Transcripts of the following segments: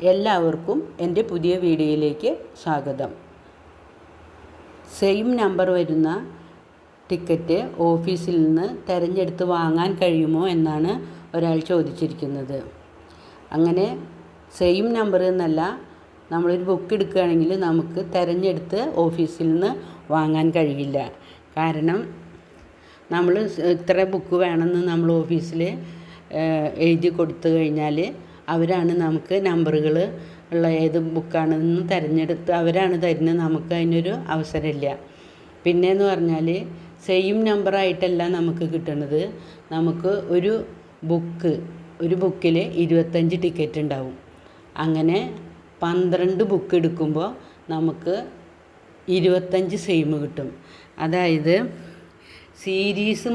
എല്ലാവർക്കും എൻ്റെ പുതിയ വീഡിയോയിലേക്ക് സ്വാഗതം. സെയിം നമ്പർ വരുന്ന ടിക്കറ്റ് ഓഫീസിൽ നിന്ന് തിരഞ്ഞെടുത്ത് വാങ്ങാൻ കഴിയുമോ എന്നാണ് ഒരാൾ ചോദിച്ചിരിക്കുന്നത്. അങ്ങനെ സെയിം നമ്പർ എന്നല്ല, നമ്മളൊരു ബുക്ക് എടുക്കുകയാണെങ്കിൽ നമുക്ക് തിരഞ്ഞെടുത്ത് ഓഫീസിൽ നിന്ന് വാങ്ങാൻ കഴിയില്ല. കാരണം നമ്മൾ ഇത്ര ബുക്ക് വേണമെന്ന് നമ്മൾ ഓഫീസിൽ എഴുതി കൊടുത്തു കഴിഞ്ഞാൽ അവരാണ് നമുക്ക് നമ്പറുകൾ ഉള്ള ഏത് ബുക്കാണെന്ന് തിരഞ്ഞെടുത്ത് അവരാണ് തരുന്നത്. നമുക്ക് അതിനൊരു അവസരമില്ല. പിന്നെയെന്ന് പറഞ്ഞാൽ സെയിം നമ്പറായിട്ടല്ല നമുക്ക് കിട്ടുന്നത്. നമുക്ക് ഒരു ബുക്കിൽ 25 ടിക്കറ്റ് ഉണ്ടാവും. അങ്ങനെ 12 ബുക്ക് എടുക്കുമ്പോൾ നമുക്ക് 25 സെയിം കിട്ടും. അതായത് സീരീസ്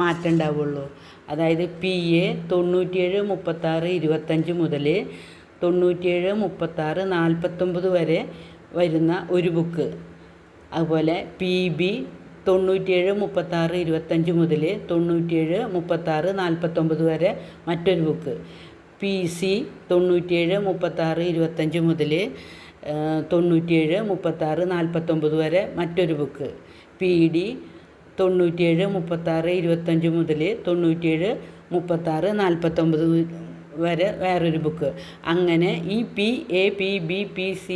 മാറ്റം ഉണ്ടാവുള്ളൂ. അതായത് PA 97 36 25 മുതൽ 97 36 49 വരെ വരുന്ന ഒരു ബുക്ക്. അതുപോലെ PB 97 36 25 മുതൽ 97 36 49 വരെ മറ്റൊരു ബുക്ക്. PC 97 36 25 മുതൽ 97 36 49 വരെ മറ്റൊരു ബുക്ക്. PD 97 36 25 മുതൽ 97 36 49 വരെ വേറൊരു ബുക്ക്. അങ്ങനെ ഈ PA PB PC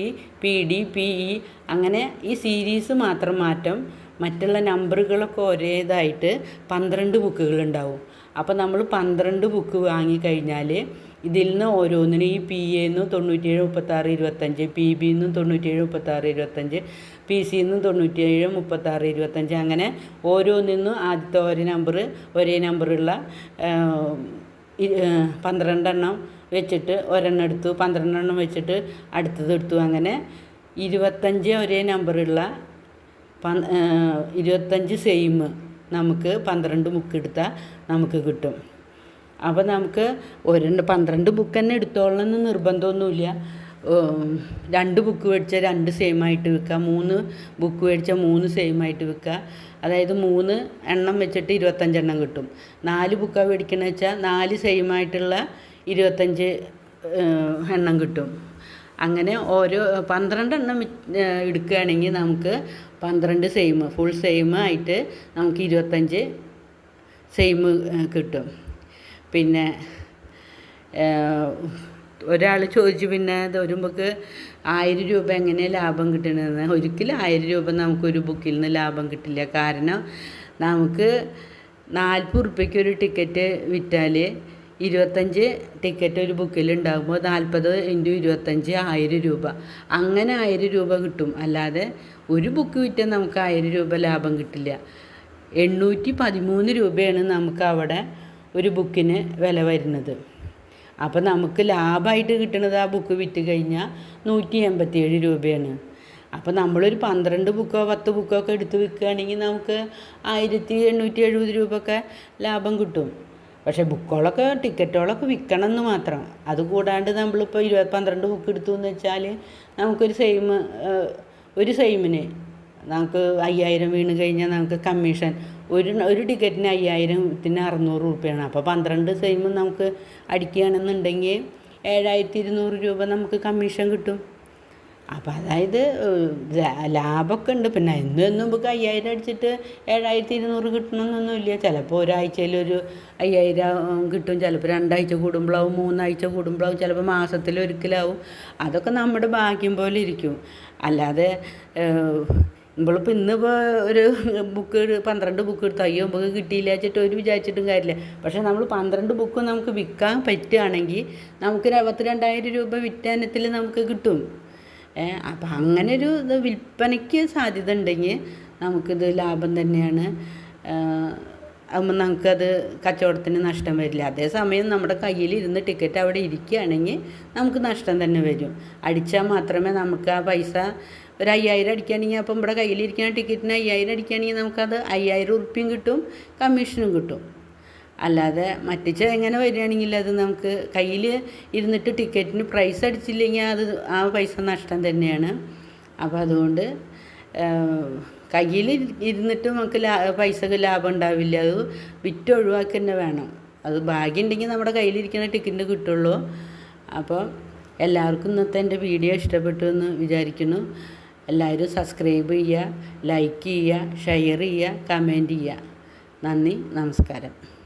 PD PE അങ്ങനെ ഈ സീരീസ് മാത്രം മാറ്റം, മറ്റുള്ള നമ്പറുകളൊക്കെ ഒരേതായിട്ട് 12 ബുക്കുകളുണ്ടാവും. അപ്പോൾ നമ്മൾ 12 ബുക്ക് വാങ്ങിക്കഴിഞ്ഞാൽ ഇതിൽ നിന്ന് ഓരോന്നിനും ഈ PA-ന്ന് 97 36 25, PB-ന്ന് 97 36 25, PC-ന്ന് 97 36 25, അങ്ങനെ ഓരോന്നിന്നും ആദ്യത്തെ ഒരേ നമ്പറുള്ള 12 എണ്ണം വെച്ചിട്ട് ഒരെണ്ണം എടുത്തു, 12 എണ്ണം വെച്ചിട്ട് അടുത്തത് എടുത്തു. അങ്ങനെ 25 ഒരേ നമ്പറുള്ള 25 സെയിം നമുക്ക് 12 ബുക്ക് എടുത്താൽ നമുക്ക് കിട്ടും. അപ്പോൾ നമുക്ക് 12 ബുക്ക് തന്നെ എടുത്തോളണമെന്ന് നിർബന്ധമൊന്നുമില്ല. 2 ബുക്ക് മേടിച്ചാൽ 2 സെയിം ആയിട്ട് വിൽക്കുക, 3 ബുക്ക് മേടിച്ചാൽ 3 സെയിം ആയിട്ട് വിൽക്കുക. അതായത് 3 എണ്ണം വെച്ചിട്ട് 25 എണ്ണം കിട്ടും. 4 ബുക്കാണ് മേടിക്കണമെന്ന് വെച്ചാൽ 4 സെയിം ആയിട്ടുള്ള 25 എണ്ണം കിട്ടും. അങ്ങനെ 12 എണ്ണം എടുക്കുകയാണെങ്കിൽ നമുക്ക് 12 സെയിം ഫുൾ സെയിം ആയിട്ട് നമുക്ക് 25 സെയിം കിട്ടും. പിന്നെ ഒരാൾ ചോദിച്ചു, പിന്നെ ഒരു ബുക്ക് 1000 രൂപ എങ്ങനെ ലാഭം കിട്ടണമെന്ന്. ഒരിക്കലും 1000 രൂപ നമുക്കൊരു ബുക്കിൽ നിന്ന് ലാഭം കിട്ടില്ല. കാരണം നമുക്ക് 40 ഉറുപ്പ്യയ്ക്ക് ഒരു ടിക്കറ്റ് വിറ്റാൽ 25 ടിക്കറ്റ് ഒരു ബുക്കിൽ ഉണ്ടാകുമ്പോൾ 40 × 25 1000 രൂപ. അങ്ങനെ 1000 രൂപ കിട്ടും. അല്ലാതെ ഒരു ബുക്ക് വിറ്റാൽ നമുക്ക് 1000 രൂപ ലാഭം കിട്ടില്ല. 813 രൂപയാണ് നമുക്ക് അവിടെ ഒരു ബുക്കിന് വില വരുന്നത്. അപ്പോൾ നമുക്ക് ലാഭമായിട്ട് കിട്ടുന്നത് ആ ബുക്ക് വിറ്റ് കഴിഞ്ഞാൽ 187 രൂപയാണ്. അപ്പോൾ നമ്മളൊരു 12 ബുക്കോ 10 ബുക്കോ ഒക്കെ എടുത്ത് വിൽക്കുകയാണെങ്കിൽ നമുക്ക് 1870 രൂപയൊക്കെ ലാഭം കിട്ടും. പക്ഷേ ടിക്കറ്റുകളൊക്കെ വിൽക്കണം എന്ന് മാത്രം. അതുകൂടാണ്ട് നമ്മളിപ്പോൾ 12 ബുക്ക് എടുത്തു എന്ന് വെച്ചാൽ നമുക്കൊരു ഒരു സെയിമിന് നമുക്ക് 5000 വീണ് കഴിഞ്ഞാൽ നമുക്ക് കമ്മീഷൻ ഒരു ടിക്കറ്റിന് 5000-ത്തിന് 600 രൂപയാണ്. അപ്പോൾ 12 സെയിം നമുക്ക് അടിക്കുകയാണെന്നുണ്ടെങ്കിൽ 7200 രൂപ നമുക്ക് കമ്മീഷൻ കിട്ടും. അപ്പോൾ അതായത് ലാഭമൊക്കെ ഉണ്ട്. പിന്നെ എന്നും നമുക്ക് 5000 അടിച്ചിട്ട് 7200 കിട്ടണമെന്നൊന്നുമില്ല. ചിലപ്പോൾ ഒരാഴ്ചയിൽ ഒരു 5000 കിട്ടും, ചിലപ്പോൾ 2 ആഴ്ച കൂടുമ്പോഴാവും, 3 ആഴ്ച കൂടുമ്പോഴാവും, ചിലപ്പോൾ മാസത്തിൽ ഒരിക്കലാവും. അതൊക്കെ നമ്മുടെ ഭാഗ്യം പോലെ ഇരിക്കും. അല്ലാതെ നമ്മളിപ്പോൾ ഇന്നിപ്പോൾ ഒരു 12 ബുക്ക് എടുത്ത് നമുക്ക് കിട്ടിയില്ല വെച്ചിട്ട് വിചാരിച്ചിട്ടും കാര്യമില്ല. പക്ഷേ നമ്മൾ 12 ബുക്ക് നമുക്ക് വിൽക്കാൻ പറ്റുകയാണെങ്കിൽ നമുക്ക് 72,000 രൂപ വിറ്റാനത്തിൽ നമുക്ക് കിട്ടും. അപ്പം അങ്ങനെ ഒരു വിൽപ്പനയ്ക്ക് സാധ്യത ഉണ്ടെങ്കിൽ നമുക്കിത് ലാഭം തന്നെയാണ്. അപ്പം നമുക്കത് കച്ചവടത്തിന് നഷ്ടം വരില്ല. അതേസമയം നമ്മുടെ കയ്യിലിരുന്ന് ടിക്കറ്റ് അവിടെ ഇരിക്കുകയാണെങ്കിൽ നമുക്ക് നഷ്ടം തന്നെ വരും. അടിച്ചാൽ മാത്രമേ നമുക്ക് ആ പൈസ ഒരു 5000 അടിക്കുകയാണെങ്കിൽ, അപ്പം ഇവിടെ കയ്യിലിരിക്കുന്ന ടിക്കറ്റിന് 5000 അടിക്കുകയാണെങ്കിൽ നമുക്കത് 5000 ഉറുപ്പ്യയും കിട്ടും, കമ്മീഷനും കിട്ടും. അല്ലാതെ എങ്ങനെ വരികയാണെങ്കിൽ അത് നമുക്ക് കയ്യിൽ ഇരുന്നിട്ട് ടിക്കറ്റിന് പ്രൈസ് അടിച്ചില്ലെങ്കിൽ ആ പൈസ നഷ്ടം തന്നെയാണ്. അപ്പോൾ അതുകൊണ്ട് കയ്യിൽ ഇരുന്നിട്ട് നമുക്ക് പൈസക്ക് ലാഭം ഉണ്ടാവില്ല. അത് വിറ്റ് ഒഴിവാക്കി തന്നെ വേണം. അത് ഭാഗ്യം ഉണ്ടെങ്കിൽ നമ്മുടെ കയ്യിലിരിക്കുന്ന ടിക്കറ്റ് കിട്ടുള്ളൂ. അപ്പോൾ എല്ലാവർക്കും ഇന്നത്തെ എൻ്റെ വീഡിയോ ഇഷ്ടപ്പെട്ടു എന്ന് വിചാരിക്കുന്നു. എല്ലാവരും സബ്സ്ക്രൈബ് ചെയ്യുക, ലൈക്ക് ചെയ്യുക, ഷെയർ ചെയ്യുക, കമൻറ്റ് ചെയ്യുക. നന്ദി, നമസ്കാരം.